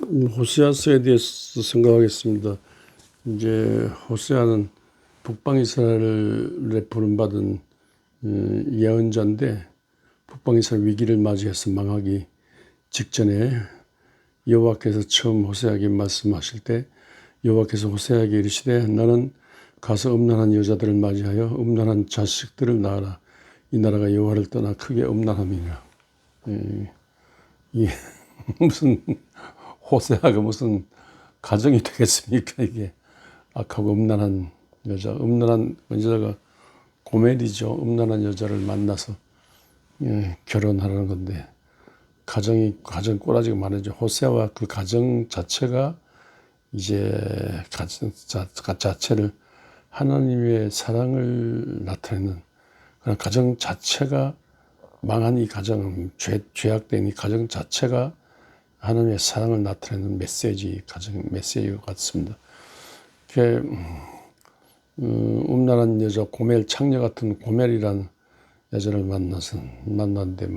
호세아서에 대해서 생각하겠습니다. 이제 호세아는 북방 이스라엘에 부름받은 예언자인데 북방 이스라엘 위기를 맞이해서 망하기 직전에 여호와께서 처음 호세아에게 말씀하실 때 여호와께서 호세아에게 이르시되 너는 가서 음란한 여자들을 맞이하여 음란한 자식들을 낳아라. 이 나라가 여호와를 떠나 크게 음란함이니라. 이 무슨 호세아가 무슨 가정이 되겠습니까? 이게 악하고 음란한 여자, 음란한 여자가 고멜이죠. 음란한 여자를 만나서 결혼하라는 건데 가정 꼬라지가 많아져. 호세아와 그 가정 자체가 이제 가정 자체를 하나님의 사랑을 나타내는 그런 가정 자체가 망한 이 가정, 죄악된 이 가정 자체가 하나님의 사랑을 나타내는 메시지, 가정 메시지 같습니다. 음란한 여자, 고멜, 창녀 같은 고멜이란 여자를 만났는데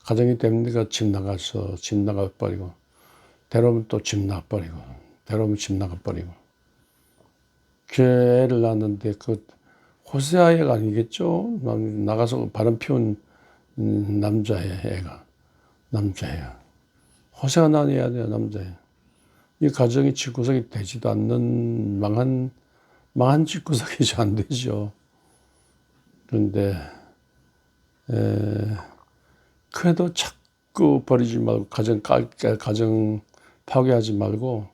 가정이 됩니까? 집 나가버리고, 데려오면 또 집 나가버리고, 데려오면 집 나가버리고. 애를 낳았는데 호세아애가 아니겠죠? 나가서 바람 피운 남자애가. 호세아가 낳아야 돼요, 남자애. 이 가정이 집구석이 되지도 않는 망한 집구석이 안 되죠. 그런데 그래도 자꾸 버리지 말고 가정 파괴하지 말고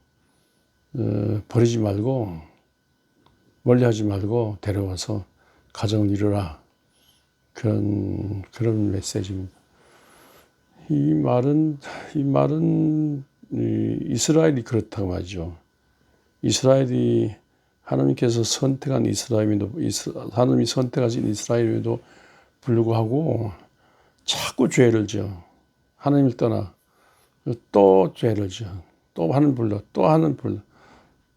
버리지 말고 멀리하지 말고 데려와서 가정을 이루라. 그런 메시지입니다. 이 말은 이스라엘이 그렇다고 하죠. 이스라엘이 하나님께서 선택한 하나님이 선택하신 이스라엘에도 불구하고 자꾸 죄를 지어. 하나님을 떠나 또 죄를 지어. 또 하나님 불러. 또 하나님 불러.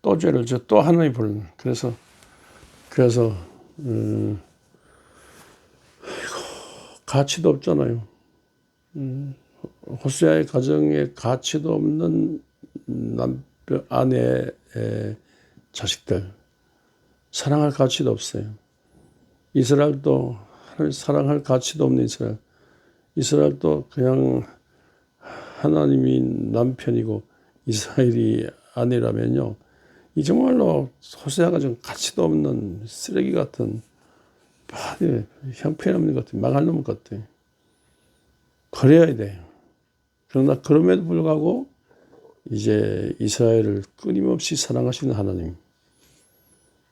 또 죄를 지어. 또 하나님 불러. 그래서 가치도 없잖아요. 호세아의 가정에 가치도 없는 남편, 아내의 자식들. 사랑할 가치도 없어요. 이스라엘도 사랑할 가치도 없는 이스라엘도 그냥 하나님이 남편이고 이스라엘이 아내라면요. 이 정말로 호세아가 좀 가치도 없는 쓰레기 같은 형편없는 것 같아. 망할 놈 같아. 버려야 돼. 그러나 그럼에도 불구하고 이제 이스라엘을 끊임없이 사랑하시는 하나님.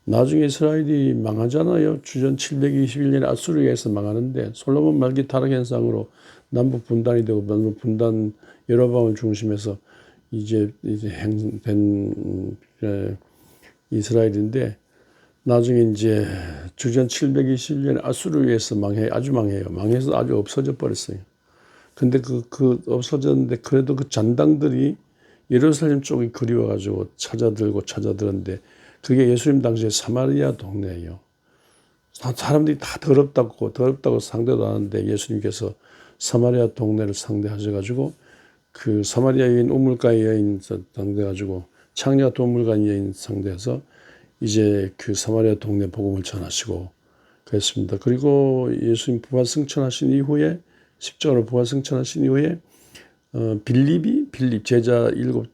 나중에 이스라엘이 망하잖아요. 주전 721년에 아수르에서 망하는데 솔로몬 말기 타락 현상으로 남북 분단이 되고 남북 분단 여로보암을 중심해서 이제 행된 이스라엘인데 나중에 이제 주전 721년에 아수르에서 아주 망해요. 망해서 아주 없어져 버렸어요. 근데 없어졌는데 그래도 그 잔당들이 예루살렘 쪽이 그리워가지고 찾아들었는데 그게 예수님 당시에 사마리아 동네예요. 사람들이 다 더럽다고 상대도 하는데 예수님께서 사마리아 동네를 상대하셔가지고 그 사마리아 여인, 우물가의 여인 상대해가지고 창녀 우물가의 여인 상대해서 이제 그 사마리아 동네 복음을 전하시고 그랬습니다. 그리고 예수님 부활승천하신 이후에 십자가로 부활승천하신 이후에 빌립 제자 일곱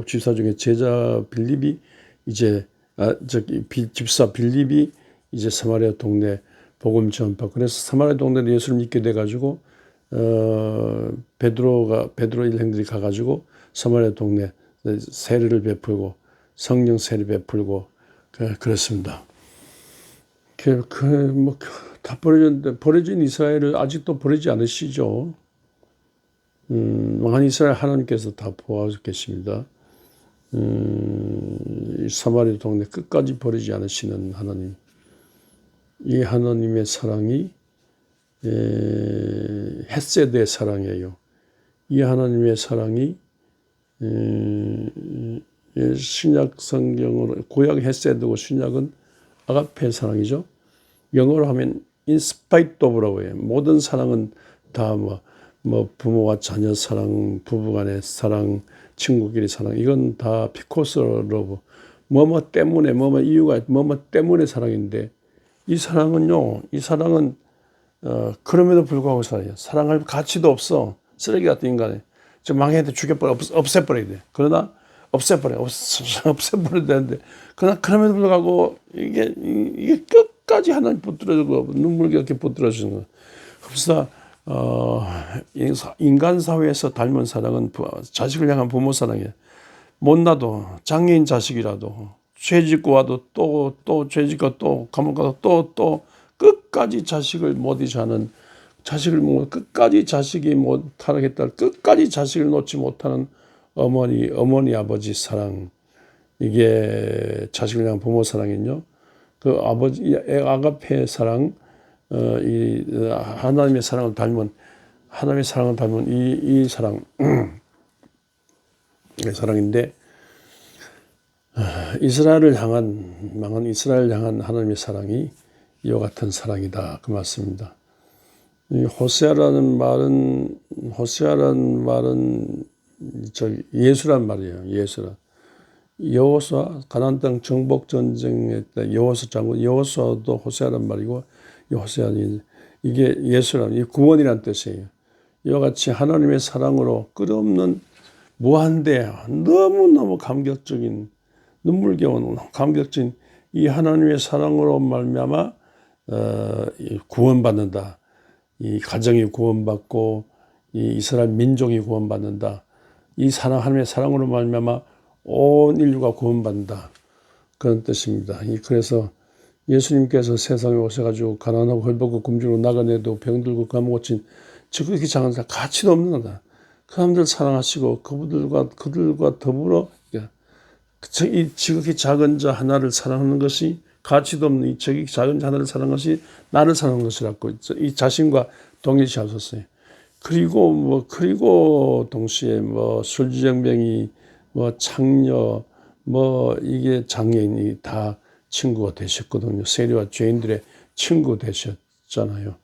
집사 중에 제자 빌립이 이제 집사 빌립이 이제 사마리아 동네 복음 전파. 그래서 사마리아 동네에 예수를 믿게 돼가지고 베드로 일행들이 가가지고 사마리아 동네 세례를 베풀고 성령 세례 베풀고 그랬습니다. 다 버려진 이스라엘을 아직도 버리지 않으시죠. 망한 이스라엘 하나님께서 다 보호하고 계십니다. 사마리아 동네 끝까지 버리지 않으시는 하나님. 이 하나님의 사랑이 헤세드의 사랑이에요. 이 하나님의 사랑이 신약 성경으로 구약 헤세드고 신약은 아가페의 사랑이죠. 영어로 하면 in spite of라고 해요. 모든 사랑은 다 부모와 자녀 사랑, 부부간의 사랑, 친구끼리 사랑. 이건 다 피코스러브. 뭐뭐 때문에, 뭐뭐 이유가, 뭐뭐 때문에 사랑인데, 이 사랑은요, 이 사랑은, 그럼에도 불구하고 사랑해요. 사랑할 가치도 없어. 쓰레기 같은 인간이. 저 망해도 죽여버려, 없애버려야 돼. 그러나, 없애버려야 되는데, 그러나, 그럼에도 불구하고, 이게 끝까지 하나님 붙들어주고, 눈물겹게 붙들어주는 거. 그래서, 인간 사회에서 닮은 사랑은 자식을 향한 부모 사랑이에요. 못나도 장애인 자식이라도 죄 짓고 와도 또 죄 짓고 또 감옥 가서 또 끝까지 자식을 못 잊어하는 끝까지 자식이 못 타락했다 끝까지 자식을 놓지 못하는 어머니 아버지 사랑 이게 자식을 향한 부모 사랑이요. 그 아버지 아가페 사랑 이 하나님의 사랑을 닮은 이 사랑 사랑인데 망한 이스라엘을 향한 하나님의 사랑이 이와 같은 사랑이다 그 말씀입니다. 이 호세아라는 말은 예수란 말이에요. 예수라. 여호수아 가나안 땅 정복 전쟁에 때 여호수아 장군 여호수아도 호세아란 말이고 호세아는 이게 예수란 이 구원이란 뜻이에요. 이와 같이 하나님의 사랑으로 끝없는 무한대 너무너무 감격적인 눈물겨운 감격적인 이 하나님의 사랑으로 말미암아 구원받는다. 이 가정이 구원받고 이 이스라엘 민족이 구원받는다. 이 사랑 하나님의 사랑으로 말미암아 온 인류가 구원받는다. 그런 뜻입니다. 그래서 예수님께서 세상에 오셔가지고 가난하고 헐벗고 굶주리고 나그네도 병들고 감고친 지극히 작은 사람 가치도 없는 거다. 그 사람들 사랑하시고 그들과 더불어 이 지극히 작은 자 하나를 사랑하는 것이 가치도 없는 이 지극히 작은 자 하나를 사랑하는 것이 나를 사랑하는 것이라고 이 자신과 동일시하셨어요. 그리고 동시에 술주정뱅이 창녀 이게 장애인이 다 친구가 되셨거든요. 세리와 죄인들의 친구 되셨잖아요.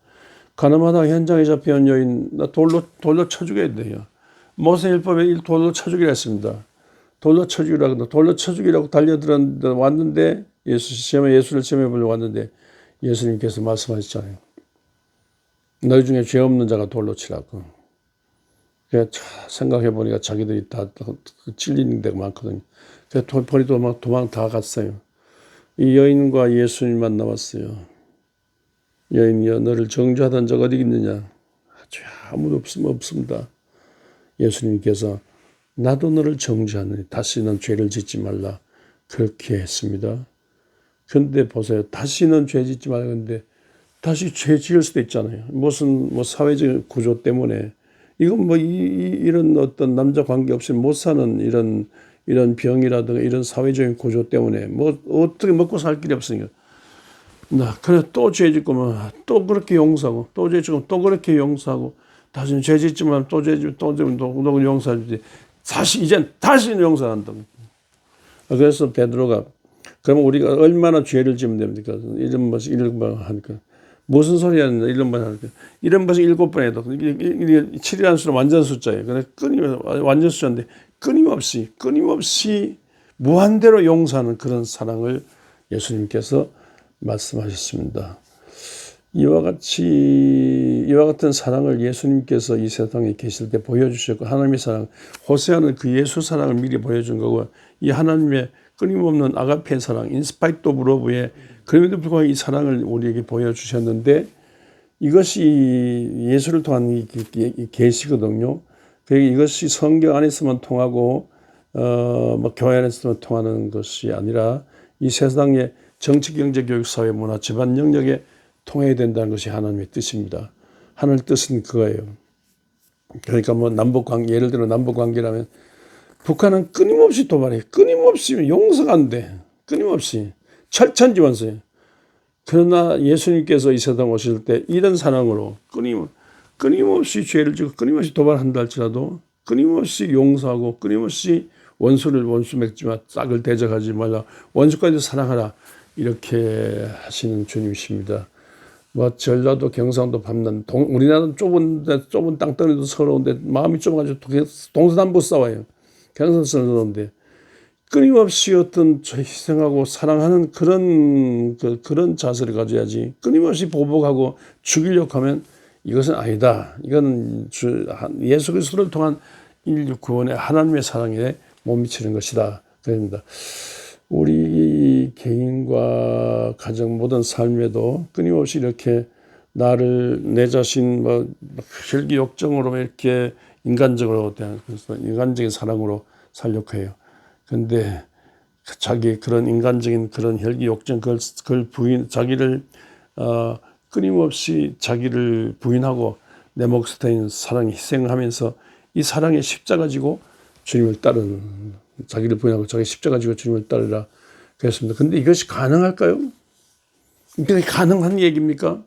가늠하다 현장에 잡혀온 여인 나 돌로 쳐 죽여야 돼요. 모세율법에 돌로 쳐 죽이라 했습니다. 돌로 쳐 죽이라고 달려들었는데 왔는데 예수를 시험해 보려고 왔는데 예수님께서 말씀하셨잖아요. 너희 중에 죄 없는 자가 돌로 치라고. 생각해 보니까 자기들이 다 찔리는 데가 많거든요. 버리도 막 도망 다 갔어요. 이 여인과 예수님만 남았어요. 여인이여 너를 정죄하던 자가 어디 있느냐? 아무도 없습니다. 예수님께서 나도 너를 정죄하느니 다시는 죄를 짓지 말라 그렇게 했습니다. 그런데 보세요. 다시는 죄 짓지 말라 그런데 다시 죄 지을 수도 있잖아요. 무슨 사회적 구조 때문에 이건 이런 어떤 남자 관계 없이 못 사는 이런 병이라든가 이런 사회적인 구조 때문에 어떻게 먹고 살 길이 없으니까 그래 또 죄 짓고 또 그렇게 용서하고 또 죄 짓고 또 그렇게 용서하고 다시는 죄 짓지만 또 죄 짓고 또 용서하지 이젠 다시는 용서 안 한다. 그래서 베드로가 그러면 우리가 얼마나 죄를 지으면 됩니까? 이런 것이 7번 하니까 무슨 소리야? 이런 번 하니까 이런 것이 7번 해도 이게 7이라는 수는 완전 숫자예요. 그래서 완전 숫자인데 끊임없이 무한대로 용서하는 그런 사랑을 예수님께서 말씀하셨습니다. 이와 같은 사랑을 예수님께서 이 세상에 계실 때 보여주셨고 하나님의 사랑, 호세아는 그 예수 사랑을 미리 보여준 거고 이 하나님의 끊임없는 아가페 사랑, 인스파이트 오브 러브의 그럼에도 불구하고 이 사랑을 우리에게 보여주셨는데 이것이 예수를 통한 이 계시거든요. 이것이 성경 안에서만 통하고 교회 안에서만 통하는 것이 아니라 이 세상의 정치, 경제, 교육, 사회, 문화, 집안 영역에 통해야 된다는 것이 하나님의 뜻입니다. 하나님의 뜻은 그거예요. 그러니까 예를 들어 남북 관계라면 북한은 끊임없이 도발해. 끊임없이 용서가 안 돼. 끊임없이. 철천지원서예요. 그러나 예수님께서 이 세상 오실 때 이런 사랑으로 끊임없이 죄를 지고 끊임없이 도발한다 할지라도 끊임없이 용서하고 끊임없이 원수 맺지마 싹을 대적하지 말라 원수까지도 사랑하라 이렇게 하시는 주님이십니다. 전라도 경상도 밤낮 우리나라는 좁은 땅덩이도 서러운데 마음이 좁아가지고 동서남북 싸워요. 경선선을 놓는데 끊임없이 어떤 희생하고 사랑하는 그런 자세를 가져야지 끊임없이 보복하고 죽이려고 하면 이것은 아니다. 이건 예수 그리스도를 통한 인류 구원의 하나님의 사랑에 못 미치는 것이다. 그럽니다. 우리 개인과 가정 모든 삶에도 끊임없이 이렇게 나를 내 자신 혈기 욕정으로 이렇게 인간적으로 인간적인 사랑으로 살려고 해요. 근데 자기 그런 인간적인 그런 혈기 욕정 그걸 자기를 끊임없이 자기를 부인하고 내 몫이 된 사랑에 희생하면서 이 사랑의 십자가 지고 주님을 따르는 자기를 부인하고 자기 십자가 지고 주님을 따르라 그랬습니다. 근데 이것이 가능할까요? 이게 가능한 얘기입니까?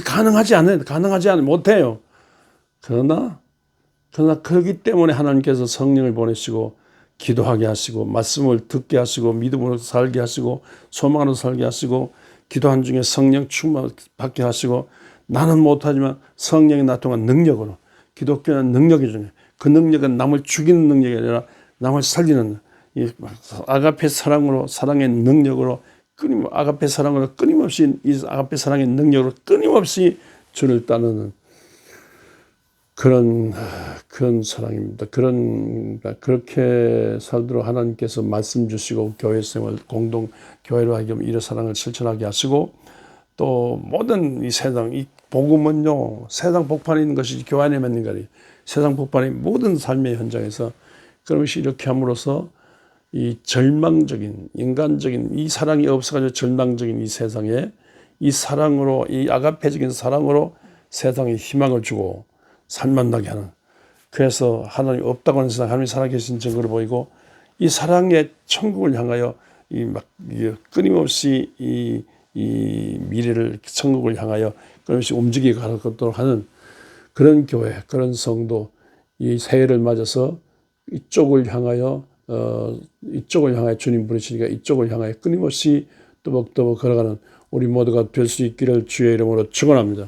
가능하지 않아요. 못해요. 그러나 그렇기 때문에 하나님께서 성령을 보내시고 기도하게 하시고 말씀을 듣게 하시고 믿음으로 살게 하시고 소망으로 살게 하시고 기도한 중에 성령 충만 받게 하시고 나는 못하지만 성령이 나 통한 능력으로 기독교는 능력이 중요해요. 그 능력은 남을 죽이는 능력이 아니라 남을 살리는 이 아가페 사랑으로 사랑의 능력으로 아가페 사랑으로 끊임없이 이 아가페 사랑의 능력으로 끊임없이 주를 따르는 그런 사랑입니다. 그렇게 살도록 하나님께서 말씀 주시고 교회 생활 공동 교회로 하여금 이런 사랑을 실천하게 하시고 또 모든 이 세상 이 복음은요 세상 복판에 있는 것이 교회 안에 있는 거리 세상 복판의 모든 삶의 현장에서 그러면서 이렇게 함으로써 이 절망적인 인간적인 이 사랑이 없어가지고 절망적인 이 세상에 이 사랑으로 이 아가페적인 사랑으로 세상에 희망을 주고 살만나게 하는 그래서 하나님 없다고 하는 세상 하나님이 살아계신 증거를 보이고 이 사랑의 천국을 향하여 끊임없이 이 미래를 천국을 향하여 끊임없이 움직이게 가도록 하는 그런 교회 그런 성도 이 새해를 맞아서 이쪽을 향하여 주님 부르시니까 이쪽을 향하여 끊임없이 또박또박 걸어가는 우리 모두가 될 수 있기를 주의 이름으로 축원합니다.